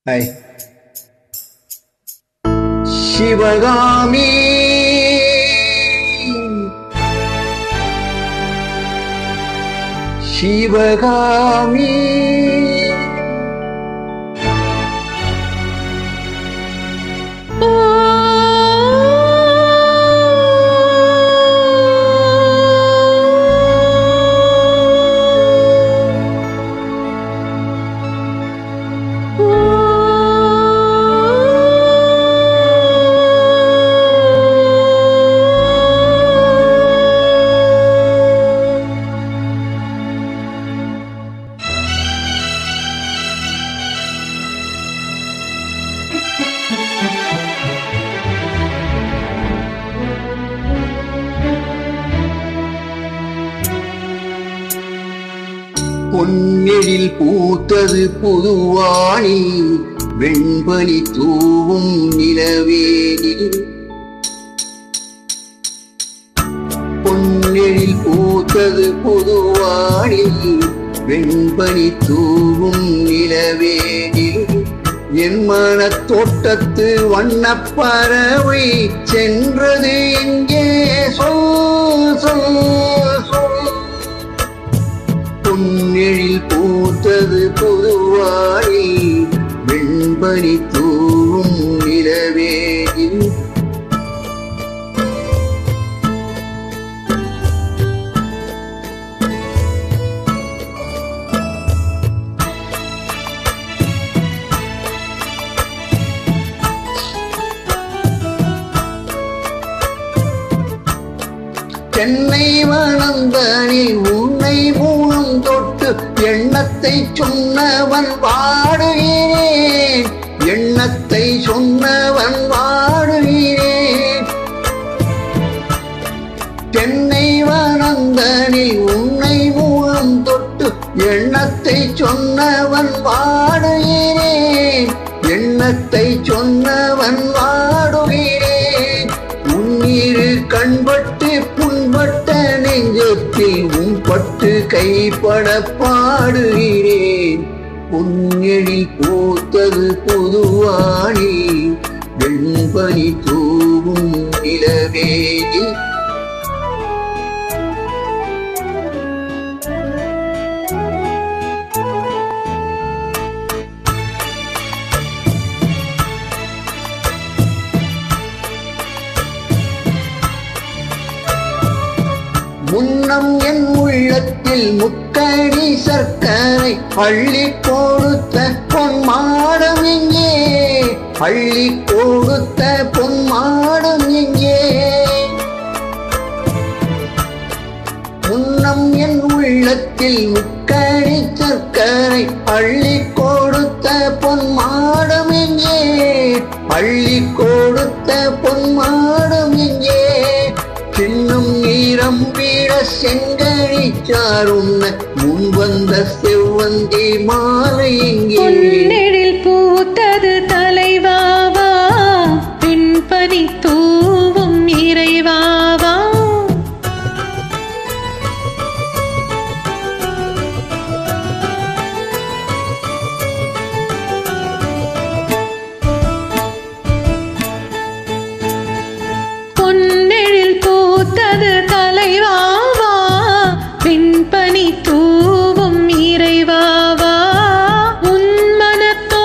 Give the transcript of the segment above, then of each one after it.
Hi. Sivakami Sivakami பொன்னெழில் பூத்தது புதுவாணி வெண்பனி தூவும் நிலவேனில். பொன்னெழில் பூத்தது புதுவாணி வெண்பனி தூவும் நிலவேனில். என் மனத் தோட்டத்து வண்ணப்பறவை சென்றது எங்கே சொல் சொல் சொல். பொன்னெழில் பூத்தது புதுவாணி வெண்பனி தூவும் நிலவேனில். தென்னை வளர்ந்தனில் உன்னை மூலம் தொட்டு எண்ணத்தை சொன்னவன் வாடுகிறேன். எண்ணத்தை சொன்னவன் வாடுகிறேன். தென்னை வளர்ந்தனில் உன்னை மூலம் தொட்டு எண்ணத்தை சொன்னவன் வாடுகிறேன். எண்ணத்தை சொன்னவன் வாடுகிறேன். உன்னிரு கண்பட்டு புண்பட்ட நெஞ்சத்தில் உன் பட்டு கைப்பட பாடுகிறேன். பொன்னெழில் பூத்தது புதுவாணி வெண்பனி தூவும் நிலவேனில். முன்னம் என் உள்ளத்தில் முக்கடி சர்க்கரை அள்ளி கொடுத்த பொன்மாடம் எங்கே? அள்ளி கொடுத்த பொன்மாடம் எங்கே? முன்னம் என் உள்ளத்தில் முக்கடி சர்க்கரை அள்ளி கொடுத்த பொன்மாடம் எங்கே? அள்ளி கொடுத்த பொன்மாடம் எங்கே? சின்னம் நீரம் வீட செங்கழி சாருண்ண முன் வந்த செவ்வந்தி மாலை எங்கே? பொன்னெழில் பூத்தது தலைவாவா வெண்பனி தூவும் இறைவாவா. பூத்தது தலைவாவா வெண்பனி தூவும் இறைவாவா. உன் மனத்தோ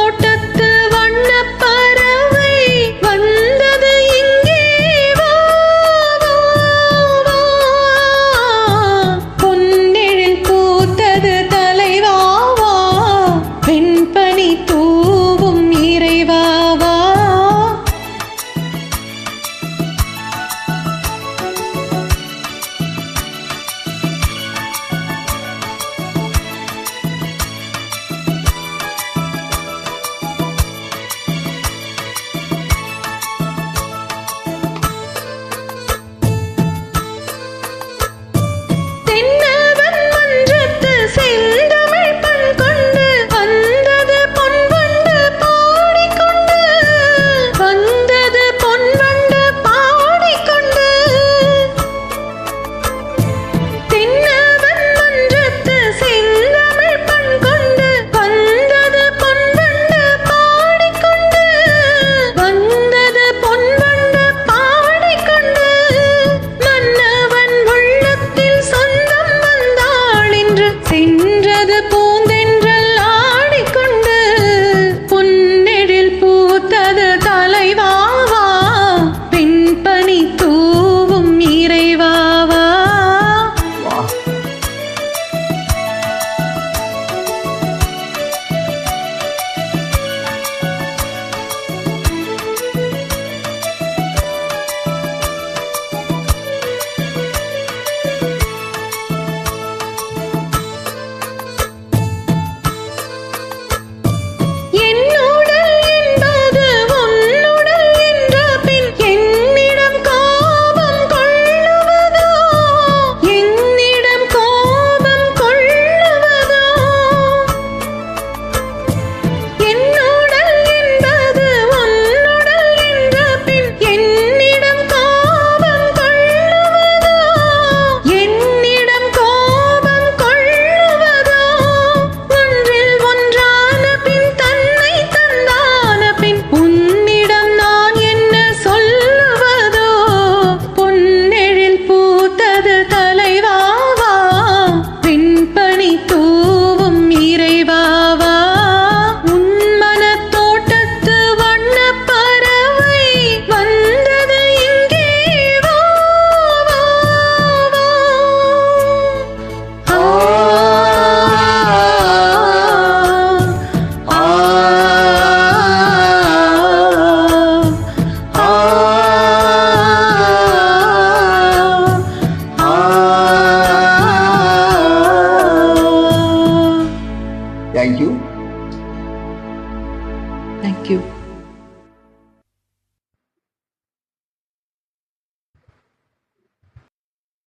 தேங்க்யூ.